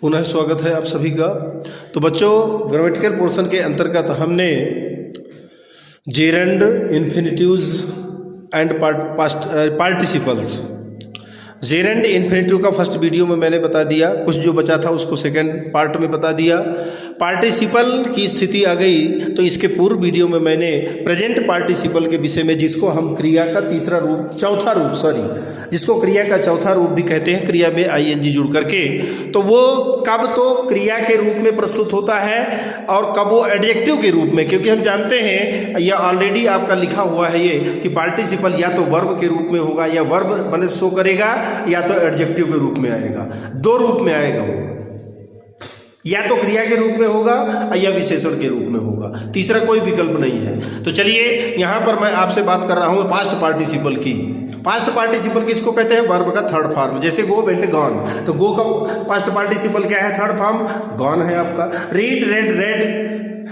पुनः स्वागत है आप सभी का। तो बच्चों, ग्रामेटिकल पोर्शन के अंतर्गत हमने gerund, infinitives and participles, gerund infinitive का फर्स्ट वीडियो में मैंने बता दिया, कुछ जो बचा था उसको सेकंड पार्ट में बता दिया। पार्टिसिपल की स्थिति आ गई तो इसके पूर्व वीडियो में मैंने प्रेजेंट पार्टिसिपल के विषय में, जिसको हम क्रिया का जिसको क्रिया का चौथा रूप भी कहते हैं, क्रिया में आईएनजी जुड़ करके, तो वो कब तो क्रिया के रूप में प्रस्तुत होता है और कब वो एडजेक्टिव के रूप में, क्योंकि हम जानते हैं या ऑलरेडी आपका लिखा हुआ है ये कि पार्टिसिपल या तो वर्ब के रूप में होगा या वर्ब बने शो करेगा या तो एडजेक्टिव के रूप में आएगा। दो रूप में आएगा वो, या तो क्रिया के रूप में होगा या विशेषण के रूप में होगा, तीसरा कोई विकल्प नहीं है। तो चलिए यहां पर मैं आपसे बात कर रहा हूं पास्ट पार्टिसिपल की। पास्ट पार्टिसिपल किसको कहते हैं? वर्ब का थर्ड फॉर्म। जैसे गो, वेंट, गॉन, तो गो का पास्ट पार्टिसिपल क्या है? थर्ड फॉर्म गॉन है आपका। रीड, रेड, रेड,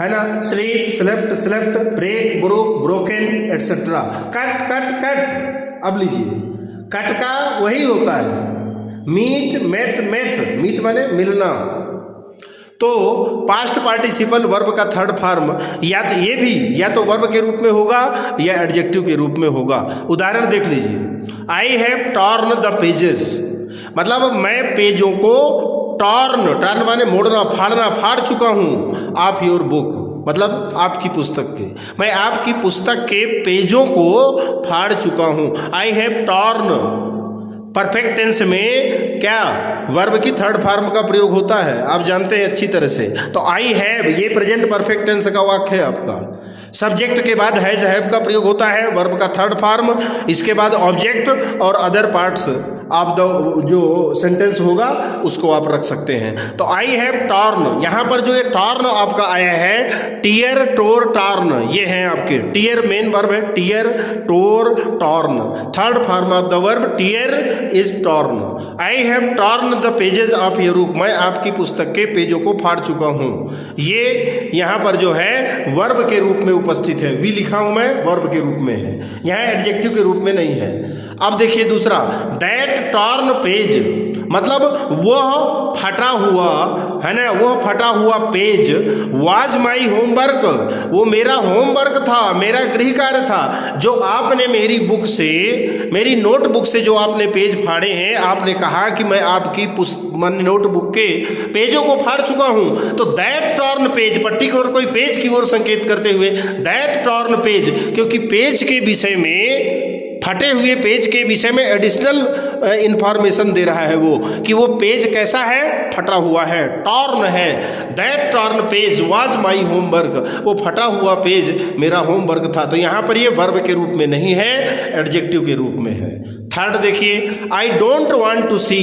है ना। Sleep, slept, slept, break, broke, broken, etcetera. Cut, cut, cut. अब लीजिए, कट का वही होता है मीट, मेट, मेट। मीट माने मिलना। तो पास्ट पार्टिसिपल वर्ब का थर्ड फॉर्म या तो ये भी या तो वर्ब के रूप में होगा या एडजेक्टिव के रूप में होगा। उदाहरण देख लीजिए, आई हैव टॉर्न द पेजेस, मतलब मैं पेजों को टॉर्न माने मोड़ना, फाड़ना, फाड़ चुका हूं। ऑफ योर बुक, मतलब आपकी पुस्तक के, मैं आपकी पुस्तक के पेजों को फाड़ चुका हूं। I have torn. Perfect tense में क्या वर्ब की थर्ड फॉर्म का प्रयोग होता है, आप जानते हैं अच्छी तरह से। तो आई हैव ये प्रेजेंट परफेक्ट टेंस का वाक्य है आपका। सब्जेक्ट के बाद हैज, हैव का प्रयोग होता है, वर्ब का थर्ड फॉर्म। इसके बाद ऑब्जेक्ट और अदर पार्ट्स आप जो सेंटेंस होगा उसको आप रख सकते हैं। तो आई हैव टॉर्न, यहां पर जो ये टॉर्न आपका आया है, टीयर, टोर, टॉर्न, ये हैं आपके। टीयर मेन वर्ब है, tear, tore, torn. Third form of the verb tear is torn. I have torn the pages of your book, मैं आपकी पुस्तक के पेजों को फाड़ चुका हूं। ये यहां पर जो है वर्ब के रूप में उपस्थित है। वी लिखा हूं मैं, वर्ब के रूप में है, यहां एडजेक्टिव के रूप में नहीं है। अब देखिए दूसरा, दैट टॉर्न पेज, मतलब वह फटा हुआ, है ना, वह फटा हुआ पेज वाज माई होमवर्क, वो मेरा होमवर्क था, मेरा गृह कार्य था, जो आपने मेरी बुक से, मेरी नोटबुक से जो आपने पेज फाड़े हैं। आपने कहा कि मैं आपकी नोटबुक के पेजों को फाड़ चुका हूं। तो दैट टॉर्न पेज, पर्टिकुलर कोई पेज की ओर संकेत करते हुए दैट टॉर्न पेज, क्योंकि पेज के विषय में, फटे हुए पेज के विषय में एडिशनल इंफॉर्मेशन दे रहा है वो, कि वो पेज कैसा है? फटा हुआ है, टॉर्न है। That torn page was my homework, वो फटा हुआ पेज मेरा होमवर्क था। तो यहां पर ये वर्ब के रूप में नहीं है, एडजेक्टिव के रूप में है। थर्ड देखिए, आई डोंट वांट टू सी,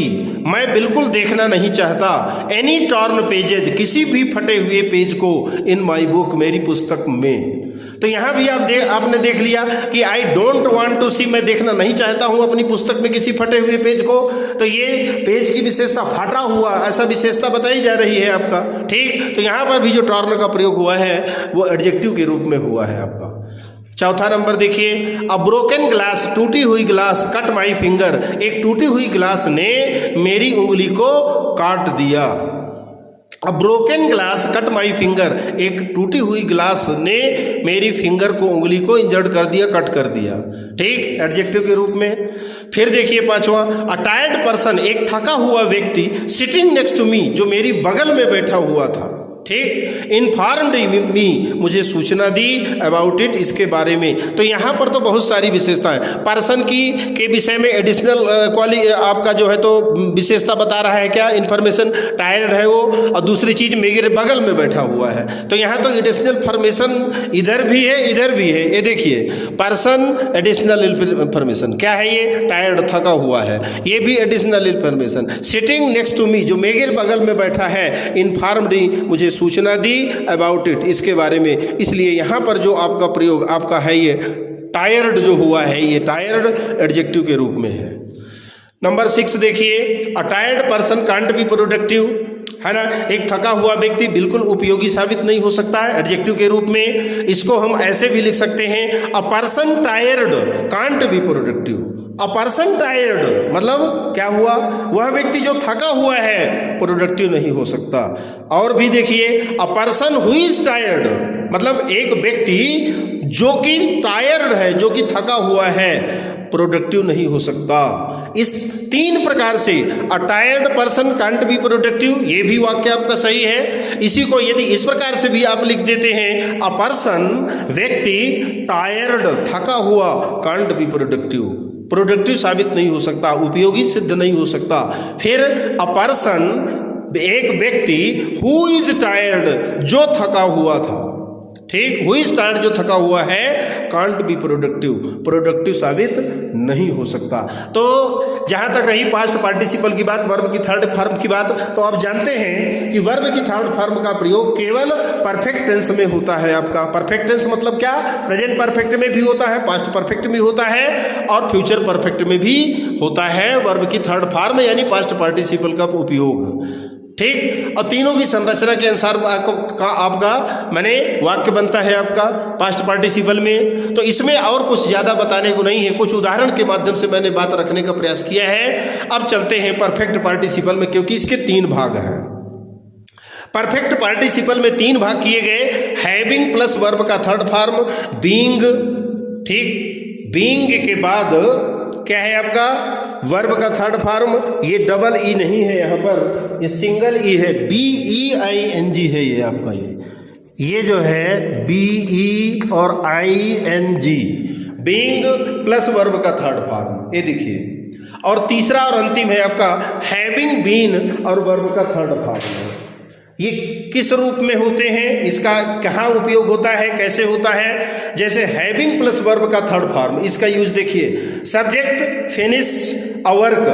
मैं बिल्कुल देखना नहीं चाहता, एनी टॉर्न पेजेज, किसी भी फटे हुए पेज को, इन माई बुक, मेरी पुस्तक में। तो यहां भी आपने देख लिया कि आई डोंट वांट टू सी, मैं देखना नहीं चाहता हूं अपनी पुस्तक में किसी फटे हुए पेज को। तो ये पेज की विशेषता फटा हुआ, ऐसा विशेषता बताई जा रही है आपका। ठीक, तो यहां पर भी जो टॉर्न का प्रयोग हुआ है वो एडजेक्टिव के रूप में हुआ है आपका। चौथा नंबर देखिए, अ ब्रोकन ग्लास, टूटी हुई ग्लास, कट माई फिंगर, एक टूटी हुई ग्लास ने मेरी उंगली को काट दिया। A broken glass cut my finger, एक टूटी हुई ग्लास ने मेरी फिंगर को, उंगली को इंजर्ड कर दिया, कट कर दिया। ठीक, एडजेक्टिव के रूप में। फिर देखिए पांचवा, अ टायर्ड पर्सन, एक थका हुआ व्यक्ति, सिटिंग नेक्स्ट टू मी, जो मेरी बगल में बैठा हुआ था। ठीक, इन्फॉर्म्ड मी, मुझे सूचना दी, अबाउट इट, इसके बारे में। तो यहाँ पर तो बहुत सारी विशेषताएं, पर्सन की के विषय में एडिशनल आपका जो है तो विशेषता बता रहा है, क्या इन्फॉर्मेशन, टायर्ड है वो, और दूसरी चीज मेरे बगल में बैठा हुआ है। तो यहाँ तो एडिशनल इन्फॉर्मेशन इधर भी है, इधर भी है। ये देखिए, पर्सन एडिशनल इन्फॉर्मेशन, क्या है ये? टायर्ड, थका हुआ है, ये भी additional information. Sitting next to me, जो मेरे बगल में बैठा है, इन्फॉर्म्ड, मुझे सूचना दी, अबाउट इट, इसके बारे में। इसलिए यहां पर जो आपका प्रयोग आपका है, ये टायर्ड जो हुआ है, ये टायर्ड एडजेक्टिव के रूप में है। नंबर 6 देखिए, a tired person can't be productive, है ना, एक थका हुआ व्यक्ति बिल्कुल उपयोगी साबित नहीं हो सकता है, एडजेक्टिव के रूप में। इसको हम ऐसे भी लिख सकते हैं, a person tired can't be productive, a person tired मतलब क्या हुआ, वह व्यक्ति जो थका हुआ है प्रोडक्टिव नहीं हो सकता। और भी देखिए, a person who is tired मतलब एक व्यक्ति जो कि टायर्ड है, जो कि थका हुआ है, प्रोडक्टिव नहीं हो सकता। इस 3 प्रकार से a tired person can't be productive, ये भी वाक्य आपका सही है। इसी को यदि इस प्रकार से भी आप लिख देते हैं, अ पर्सन व्यक्ति टायर्ड थका हुआ कांट बी प्रोडक्टिव, प्रोडक्टिव साबित नहीं हो सकता, उपयोगी सिद्ध नहीं हो सकता। फिर अ पर्सन एक व्यक्ति हु इज टायर्ड जो थका हुआ था, ठीक, हु इज टायर्ड जो थका हुआ है, कांट बी प्रोडक्टिव, प्रोडक्टिव साबित नहीं हो सकता। तो जहां तक रही पास्ट पार्टिसिपल की बात, वर्ब की थर्ड फॉर्म की बात, तो आप जानते हैं कि वर्ब की थर्ड फॉर्म का प्रयोग केवल परफेक्ट टेंस में होता है। आपका परफेक्ट टेंस मतलब क्या, प्रेजेंट परफेक्ट में भी होता है, पास्ट परफेक्ट में होता है और फ्यूचर परफेक्ट में भी होता है वर्ब की थर्ड फॉर्म यानी पास्ट पार्टिसिपल का उपयोग, ठीक। और तीनों की संरचना के अनुसार आपका माने वाक्य बनता है आपका पास्ट पार्टिसिपल में। तो इसमें और कुछ ज्यादा बताने को नहीं है, कुछ उदाहरण के माध्यम से मैंने बात रखने का प्रयास किया है। अब चलते हैं परफेक्ट पार्टिसिपल में, क्योंकि इसके 3 भाग हैं। परफेक्ट पार्टिसिपल में 3 भाग किए गए, हैविंग प्लस वर्ब का थर्ड फॉर्म बीइंग, ठीक, बीइंग के बाद क्या है आपका वर्ब का थर्ड फॉर्म, ये डबल ई नहीं है यहाँ पर, ये सिंगल ई है, BEING है ये आपका, ये जो है BE और ING, बीइंग प्लस वर्ब का थर्ड फॉर्म, ये देखिए। और तीसरा और अंतिम है आपका हैविंग बीन और वर्ब का थर्ड फॉर्म। ये किस रूप में होते हैं, इसका कहाँ उपयोग होता है, कैसे होता है। जैसे हैविंग प्लस वर्ब का थर्ड फॉर्म, इसका यूज देखिए, सब्जेक्ट फिनिश अ वर्क,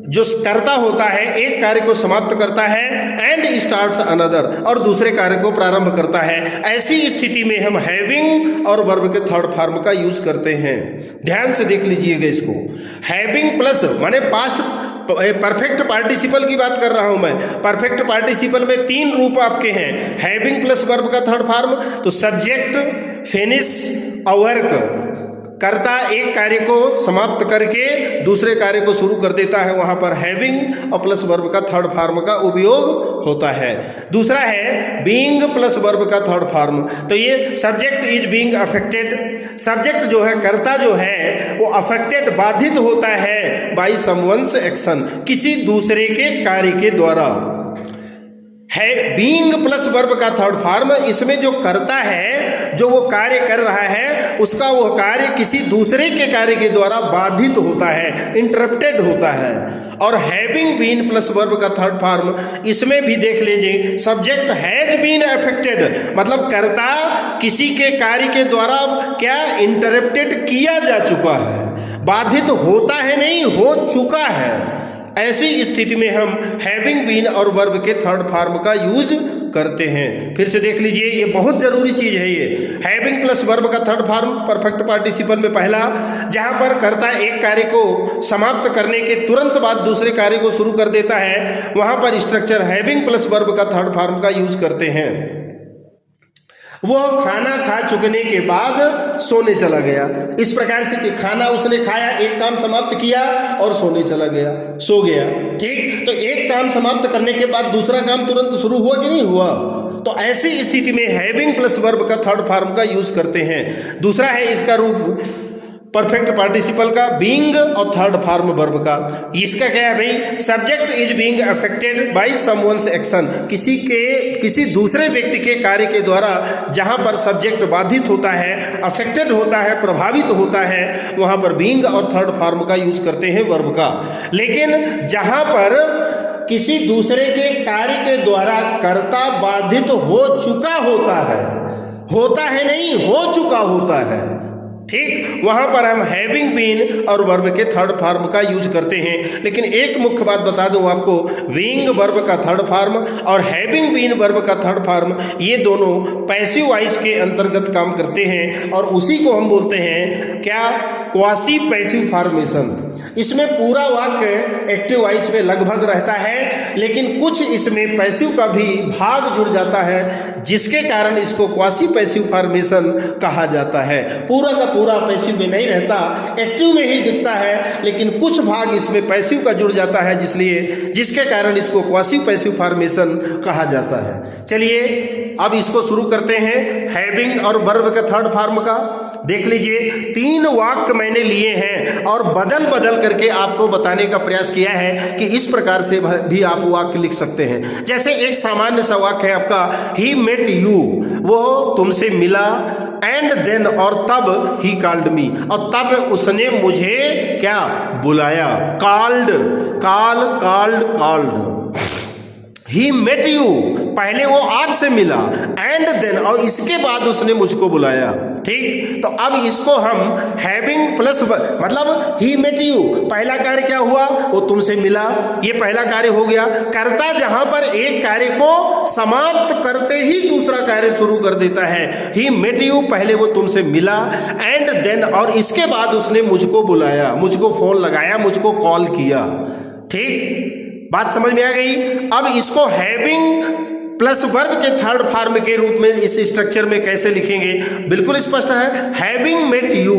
जो करता होता है एक कार्य को समाप्त करता है, एंड स्टार्ट्स अनदर, और दूसरे कार्य को प्रारंभ करता है। ऐसी स्थिति में हम हैविंग और वर्ब के थर्ड फॉर्म का यूज करते हैं। ध्यान से देख लीजिएगा इसको, हैविंग प्लस माने पास्ट परफेक्ट पार्टिसिपल की बात कर रहा हूं मैं। परफेक्ट पार्टिसिपल में 3 रूप आपके हैं, हैविंग प्लस वर्ब का थर्ड फॉर्म, तो सब्जेक्ट फिनिश अ वर्क, कर्ता एक कार्य को समाप्त करके दूसरे कार्य को शुरू कर देता है, वहां पर हैविंग और प्लस वर्ब का थर्ड फॉर्म का उपयोग होता है। दूसरा है बीइंग प्लस वर्ब का थर्ड फॉर्म, तो ये subject is being affected, subject जो है कर्ता जो है वो अफेक्टेड बाधित होता है बाय समवन्स एक्शन, किसी दूसरे के कार्य के द्वारा। है बीइंग प्लस वर्ब का थर्ड फॉर्म, इसमें जो करता है, जो वो कार्य कर रहा है, उसका वो कार्य किसी दूसरे के कार्य के द्वारा बाधित होता है, इंटरप्टेड होता है। और हैविंग बीन प्लस वर्ब का थर्ड फॉर्म, इसमें भी देख लीजिए, सब्जेक्ट हैज बीन अफेक्टेड मतलब कर्ता किसी के कार्य के द्वारा क्या इंटरप्टेड किया जा चुका है, बाधित होता है नहीं, हो चुका है। ऐसी स्थिति में हम हैविंग बीन और वर्ब के थर्ड फॉर्म का यूज करते हैं। फिर से देख लीजिए, ये बहुत जरूरी चीज है। ये हैविंग प्लस वर्ब का थर्ड फॉर्म परफेक्ट पार्टिसिपल में पहला, जहां पर कर्ता एक कार्य को समाप्त करने के तुरंत बाद दूसरे कार्य को शुरू कर देता है, वहां पर स्ट्रक्चर हैविंग प्लस वर्ब का थर्ड फॉर्म का यूज करते हैं। वह खाना खा चुकने के बाद सोने चला गया, इस प्रकार से कि खाना उसने खाया, एक काम समाप्त किया और सोने चला गया, सो गया, ठीक। तो एक काम समाप्त करने के बाद दूसरा काम तुरंत शुरू हुआ कि नहीं हुआ, तो ऐसी स्थिति में हैविंग प्लस वर्ब का थर्ड फॉर्म का यूज करते हैं। दूसरा है इसका रूप परफेक्ट पार्टिसिपल का बीइंग और थर्ड फॉर्म वर्ब का। इसका क्या है भाई, subject is being affected by someone's action, किसी दूसरे व्यक्ति के कार्य के द्वारा जहां पर सब्जेक्ट बाधित होता है, अफेक्टेड होता है, प्रभावित होता है, वहां पर बीइंग और थर्ड फॉर्म का यूज करते हैं वर्ब का। लेकिन जहां पर किसी दूसरे के कार्य के द्वारा कर्ता बाधित हो चुका होता है नहीं, हो चुका होता है, ठीक, वहां पर हम हैविंग बीन और वर्ब के थर्ड फॉर्म का यूज करते हैं। लेकिन एक मुख्य बात बता दूं आपको, बीइंग वर्ब का थर्ड फॉर्म और हैविंग बीन वर्ब का थर्ड फॉर्म, ये दोनों पैसिव वॉइस के अंतर्गत काम करते हैं और उसी को हम बोलते हैं क्या, क्वासी पैसिव फॉर्मेशन। इसमें पूरा वाक्य एक्टिव वॉइस में लगभग रहता है, लेकिन कुछ इसमें पैसिव का भी भाग जुड़ जाता है, जिसके कारण इसको क्वासी पैसिव फॉर्मेशन कहा जाता है। पूरा का पूरा पैसिव में नहीं रहता, एक्टिव में ही दिखता है, लेकिन कुछ भाग इसमें पैसिव का जुड़ जाता है, जिसके कारण इसको क्वासी पैसिव फॉर्मेशन कहा जाता है। चलिए अब इसको शुरू करते हैं हैविंग और वर्ब का थर्ड फॉर्म का। देख लीजिए, 3 वाक्य मैंने लिए हैं और बदल बदल करके आपको बताने का प्रयास किया है कि इस प्रकार से भी आप वाक्य लिख सकते हैं। जैसे एक सामान्य सा वाक्य है आपका, ही मेट यू, वो तुमसे मिला, एंड देन और तब ही कॉल्ड मी, और तब उसने मुझे क्या बुलाया, called, called. He met you, पहले वो आपसे मिला, एंड देन और इसके बाद उसने मुझको बुलाया। ठीक, तो अब इसको हम हैविंग प्लस मतलब ही मेट यू, पहला कार्य क्या हुआ, वो तुमसे मिला, ये पहला कार्य हो गया। कर्ता जहां पर एक कार्य को समाप्त करते ही दूसरा कार्य शुरू कर देता है। ही मेट यू, पहले वो तुमसे मिला, एंड देन और इसके बाद उसने मुझको बुलाया, मुझको फोन लगाया, मुझको कॉल किया। ठीक, बात समझ में आ गई। अब इसको हैविंग प्लस वर्ब के थर्ड फॉर्म के रूप में इस स्ट्रक्चर में कैसे लिखेंगे, बिल्कुल स्पष्ट है। हैविंग मेट यू,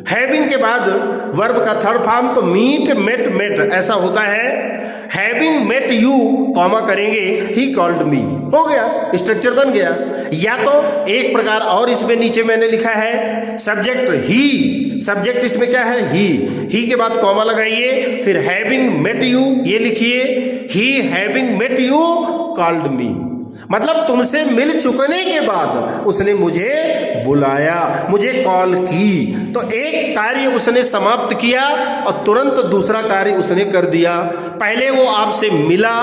हैविंग के बाद वर्ब का थर्ड फॉर्म तो मीट, मेट ऐसा होता है। हैविंग मेट यू कॉमा करेंगे, ही कॉल्ड मी, हो गया, स्ट्रक्चर बन गया। या तो एक प्रकार और इसमें नीचे मैंने लिखा है सब्जेक्ट ही, सब्जेक्ट इसमें क्या है, ही के बाद कॉमा लगाइए, फिर हैविंग मेट यू ये लिखिए, he having met you called me, मतलब तुमसे मिल चुकने के बाद उसने मुझे बुलाया, मुझे कॉल की। तो एक कार्य उसने समाप्त किया और तुरंत दूसरा कार्य उसने कर दिया। पहले वो आपसे मिला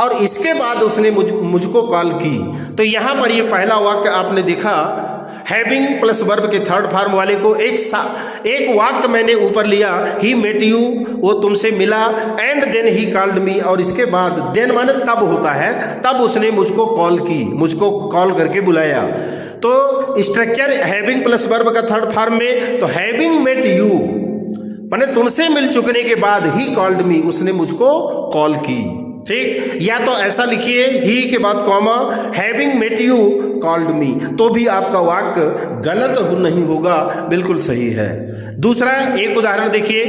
और इसके बाद उसने मुझको कॉल की। तो यहाँ पर ये पहला वाक्य आपने देखा, हैविंग प्लस वर्ब के थर्ड फॉर्म वाले को एक वाक्य मैंने ऊपर लिया, ही मेट यू, वो तुमसे मिला, and then he called me, और इसके बाद देन माने तब होता है, तब उसने मुझको कॉल की, मुझको कॉल करके बुलाया। तो स्ट्रक्चर हैविंग प्लस वर्ब का थर्ड फॉर्म में, तो हैविंग मेट यू माने तुमसे मिल चुकने के बाद ही कॉल्ड मी, उसने मुझको कॉल की। ठीक, या तो ऐसा लिखिए, ही के बाद comma, having met you called me, तो भी आपका वाक्य गलत नहीं होगा, बिल्कुल सही है। दूसरा एक उदाहरण देखिए,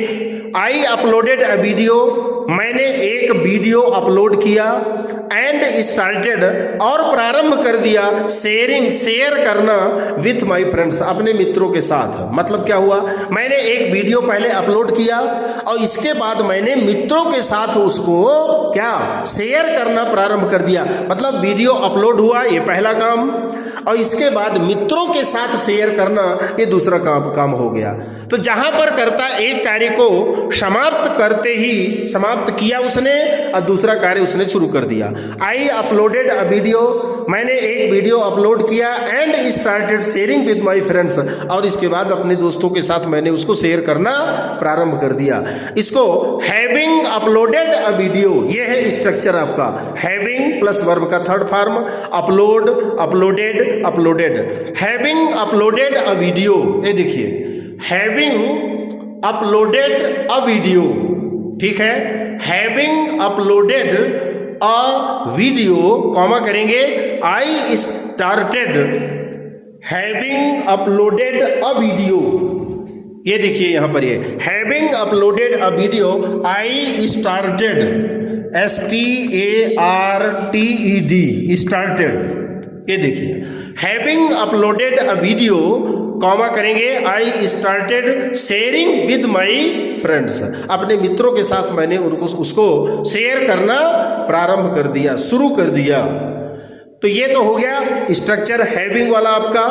आई अपलोडेड अ वीडियो, मैंने एक वीडियो अपलोड किया, एंड स्टार्टेड और प्रारंभ कर दिया, शेयर करना विथ माई फ्रेंड्स, अपने मित्रों के साथ। मतलब क्या हुआ, मैंने एक वीडियो पहले अपलोड किया और इसके बाद मैंने मित्रों के साथ उसको क्या शेयर करना प्रारंभ कर दिया। मतलब वीडियो अपलोड हुआ, ये पहला काम, और इसके बाद मित्रों के साथ शेयर करना ये दूसरा काम हो गया। तो जहां पर कर्ता एक कार्य को समाप्त करते ही समाप्त किया उसने और दूसरा कार्य उसने शुरू कर दिया। आई अपलोडेड अ वीडियो, मैंने एक वीडियो अपलोड किया, and started sharing with my friends, और इसके बाद अपने दोस्तों के साथ मैंने उसको शेयर करना प्रारंभ कर दिया। इसको हैविंग अपलोडेड अ वीडियो, ये है स्ट्रक्चर आपका, हैविंग प्लस वर्ब का third form, upload, uploaded, uploaded. Having uploaded a video, ये देखिए, हैविंग अपलोडेड अ वीडियो, ठीक है, having uploaded a video comma करेंगे, I started having uploaded a video, ये देखिए यहां पर ये having uploaded a video, I started, STARTED, started, ये देखिए, having uploaded a video comma करेंगे, I started sharing with my friends, अपने मित्रों के साथ मैंने उसको शेयर करना प्रारंभ कर दिया, शुरू कर दिया। तो ये तो हो गया स्ट्रक्चर हैविंग वाला आपका।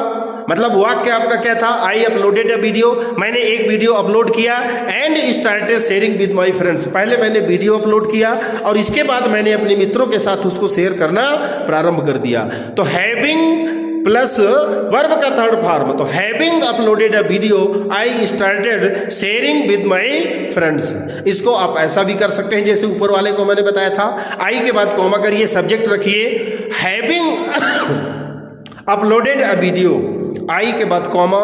मतलब वाक्य आपका क्या था, आई अपलोडेड अ वीडियो, मैंने एक वीडियो अपलोड किया, and started sharing with my friends, पहले मैंने वीडियो अपलोड किया और इसके बाद मैंने अपने मित्रों के साथ उसको शेयर करना प्रारंभ कर दिया। तो हैविंग प्लस वर्ब का थर्ड फॉर्म, तो having uploaded a video, I started sharing with my friends. इसको आप ऐसा भी कर सकते हैं जैसे ऊपर वाले को मैंने बताया था, आई के बाद कॉमा करिए, सब्जेक्ट रखिए, हैविंग अपलोडेड अ वीडियो, आई के बाद comma,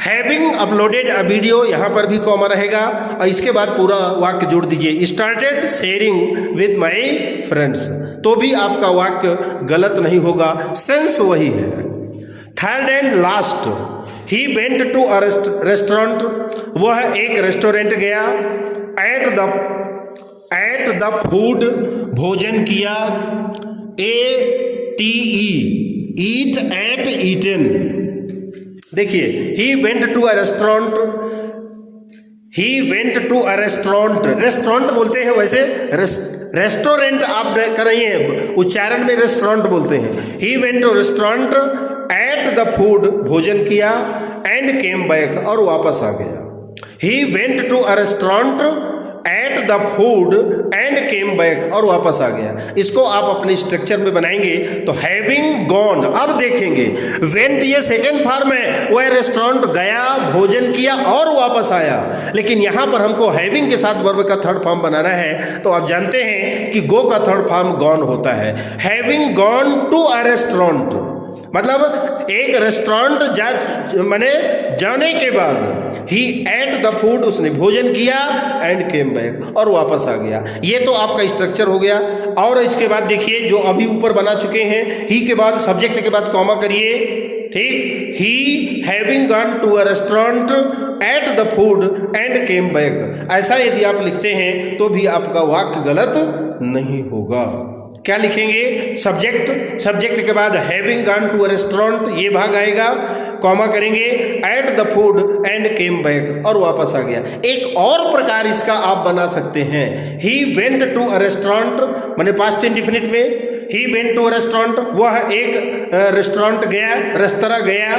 having uploaded a video, यहाँ पर भी कॉमा रहेगा और इसके बाद पूरा वाक्य जोड़ दीजिए, started sharing with my friends, तो भी आपका वाक्य गलत नहीं होगा, सेंस वही है। Third and last, he went to a restaurant, वह एक रेस्टोरेंट गया, एट द फूड, भोजन किया, ATE, ईट एट ईटन। देखिए, he went to a restaurant, he went to a restaurant, restaurant बोलते हैं, वैसे रेस्टोरेंट आप कर रही हैं, उच्चारण में रेस्टोरेंट बोलते हैं। He went to restaurant ate the food, भोजन किया, एंड केम बैक, और वापस आ गया। He went to a restaurant ate the food and came back, और वापस आ गया। इसको आप अपने स्ट्रक्चर में बनाएंगे तो हैविंग गॉन, अब देखेंगे वेंट ये सेकेंड फॉर्म है, वह रेस्टोरेंट गया, भोजन किया और वापस आया, लेकिन यहां पर हमको हैविंग के साथ वर्ब का थर्ड फॉर्म बनाना है, तो आप जानते हैं कि गो का थर्ड फॉर्म गॉन होता है। Having gone to a restaurant, मतलब एक रेस्टोरेंट माने जाने के बाद, ही एट द फूड, उसने भोजन किया, एंड केम बैक, और वापस आ गया। ये तो आपका स्ट्रक्चर हो गया। और इसके बाद देखिए जो अभी ऊपर बना चुके हैं, ही के बाद सब्जेक्ट के बाद कॉमा करिए, ठीक, he having gone to a restaurant ate the food and came back, ऐसा यदि आप लिखते हैं तो भी आपका वाक्य गलत नहीं होगा। क्या लिखेंगे, सब्जेक्ट, सब्जेक्ट के बाद having gone to a restaurant, ये भाग आएगा, कॉमा करेंगे, ate the food and came back, और वापस आ गया। एक और प्रकार इसका आप बना सकते हैं, he went to a restaurant, माने पास्ट इंडेफिनिट में, he went to a restaurant, वह एक रेस्टोरेंट गया, रेस्तरां गया,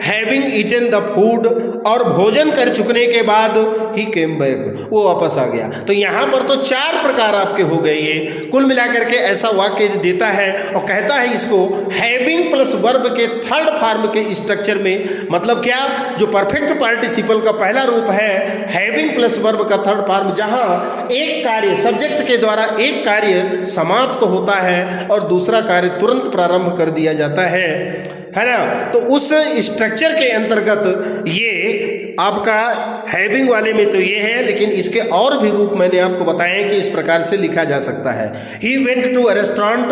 हैविंग ईटन द फूड, और भोजन कर चुकने के बाद ही केम बैक, वो वापस आ गया। तो यहाँ पर तो 4 प्रकार आपके हो गए। ये कुल मिलाकर के ऐसा वाक्य देता है और कहता है इसको हैविंग प्लस वर्ब के थर्ड फॉर्म के स्ट्रक्चर में, मतलब क्या, जो परफेक्ट पार्टिसिपल का पहला रूप है हैविंग प्लस वर्ब का थर्ड फॉर्म, जहाँ एक कार्य सब्जेक्ट के द्वारा एक कार्य समाप्त होता है और दूसरा कार्य तुरंत प्रारंभ कर दिया जाता है ना। तो उस स्ट्रक्चर के अंतर्गत ये आपका हैविंग वाले में तो ये है, लेकिन इसके और भी रूप मैंने आपको बताए कि इस प्रकार से लिखा जा सकता है। He went to a restaurant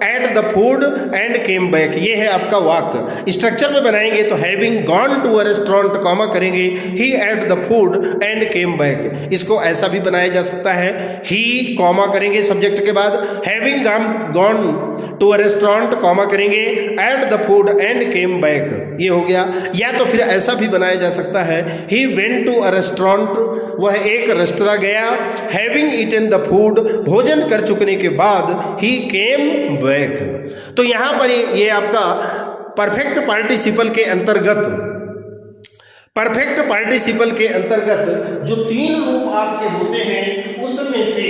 ate the food and came back, ये है आपका वाक्य। स्ट्रक्चर में बनाएंगे तो having gone to a restaurant, comma करेंगे, he ate the food and came back, इसको ऐसा भी बनाया जा सकता है, ही कॉमा करेंगे सब्जेक्ट के बाद, having gone to a restaurant, comma करेंगे, ate the food and came back, ये हो गया। या तो फिर ऐसा भी बनाया जा सकता है, he went to a restaurant, वह एक रेस्तरां गया, हैविंग ईटन द फूड, भोजन कर चुकने के बाद ही केम बैक। तो यहां पर ये आपका परफेक्ट पार्टिसिपल के अंतर्गत, परफेक्ट पार्टिसिपल के अंतर्गत जो 3 रूप आपके होते हैं उसमें से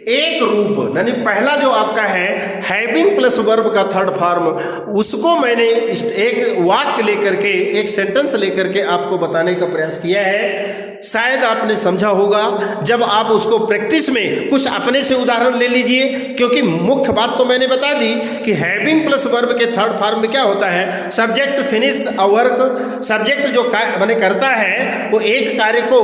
एक रूप, यानी पहला जो आपका है हैविंग प्लस वर्ब का थर्ड फॉर्म, उसको मैंने एक वाक्य लेकर के, एक सेंटेंस लेकर के आपको बताने का प्रयास किया है। शायद आपने समझा होगा। जब आप उसको प्रैक्टिस में कुछ अपने से उदाहरण ले लीजिए, क्योंकि मुख्य बात तो मैंने बता दी कि हैविंग प्लस वर्ब के थर्ड फॉर्म में क्या होता है, subject finish a work, subject जो माने करता है वो एक कार्य को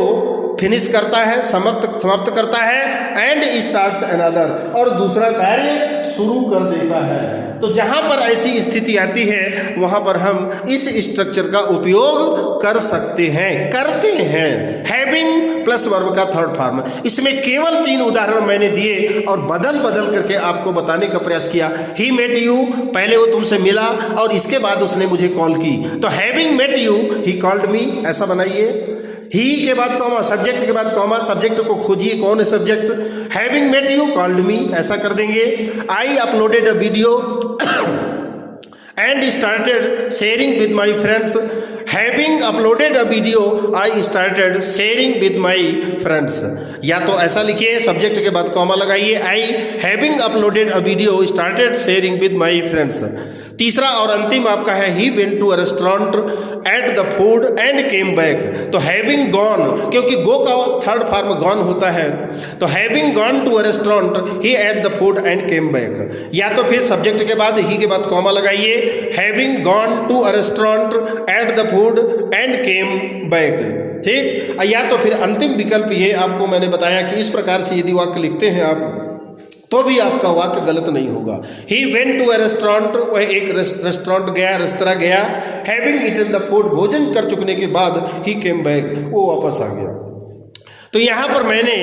फिनिश करता है, समाप्त करता है, एंड स्टार्ट्स अनदर, और दूसरा कार्य शुरू कर देता है। तो जहां पर ऐसी स्थिति आती है वहां पर हम इस स्ट्रक्चर का उपयोग कर सकते हैं, करते हैं, हैविंग प्लस वर्ब का थर्ड फॉर्म। इसमें केवल 3 उदाहरण मैंने दिए और बदल करके आपको बताने का प्रयास किया। ही मेट यू, पहले वो तुमसे मिला और इसके बाद उसने मुझे कॉल की, तो having met you he called me, ऐसा बनाइए। ही के बाद कॉमा, सब्जेक्ट के बाद कॉमा, सब्जेक्ट को खोजिए कौन है subject, having met you called me, ऐसा कर देंगे। I uploaded a video and started sharing with my friends, having uploaded a video I started sharing with my friends. या तो ऐसा लिखिए, सब्जेक्ट के बाद कॉमा लगाइए, I having uploaded a video started sharing with my friends. तीसरा और अंतिम आपका है he went to a restaurant ate the food and came back. तो हैविंग गॉन, क्योंकि गो का थर्ड फॉर्म गॉन होता है, तो having gone to a restaurant he ate the food and came back. या तो फिर सब्जेक्ट के बाद ही के बाद कॉमा लगाइए, having gone to a restaurant ate the food food and came back. ठीक, या तो फिर अंतिम विकल्प ये आपको मैंने बताया कि इस प्रकार से यदि वाक्य लिखते हैं आप तो भी आपका वाक्य गलत नहीं होगा। He went to a restaurant, वह एक रेस्टोरेंट गया, रेस्तरां गया। हैविंग ईटन द फूड, भोजन कर चुकने के बाद ही केम बैक, वो वापस आ गया। तो यहाँ पर मैंने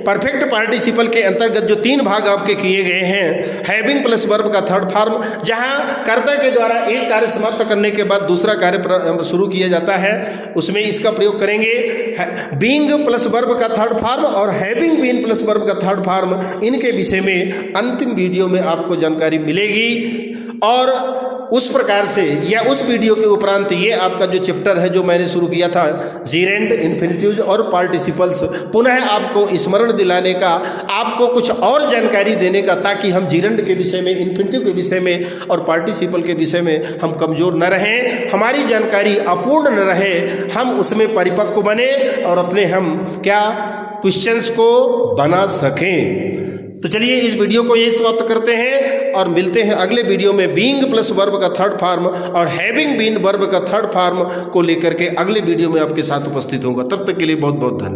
परफेक्ट पार्टिसिपल के अंतर्गत जो 3 भाग आपके किए गए हैं, हैविंग प्लस वर्ब का थर्ड फॉर्म, जहाँ कर्ता के द्वारा एक कार्य समाप्त करने के बाद दूसरा कार्य शुरू किया जाता है, उसमें इसका प्रयोग करेंगे। बीइंग प्लस वर्ब का थर्ड फॉर्म और हैविंग बीन प्लस वर्ब का थर्ड फॉर्म, इनके विषय में अंतिम वीडियो में आपको जानकारी मिलेगी। और उस प्रकार से या उस वीडियो के उपरांत ये आपका जो चैप्टर है जो मैंने शुरू किया था, जीरेंड, इन्फिनिटिव्स और पार्टिसिपल्स, पुनः आपको स्मरण दिलाने का, आपको कुछ और जानकारी देने का, ताकि हम जीरेंड के विषय में, इन्फिनिटिव के विषय में और पार्टिसिपल के विषय में हम कमज़ोर न रहें, हमारी जानकारी अपूर्ण न रहे, हम उसमें परिपक्व बने और अपने हम क्या क्वेश्चंस को बना सकें। तो चलिए इस वीडियो को यही समाप्त करते हैं और मिलते हैं अगले वीडियो में बीइंग प्लस वर्ब का थर्ड फॉर्म और हैविंग बीन वर्ब का थर्ड फॉर्म को लेकर के अगले वीडियो में आपके साथ उपस्थित होगा। तब तक के लिए बहुत बहुत धन्यवाद।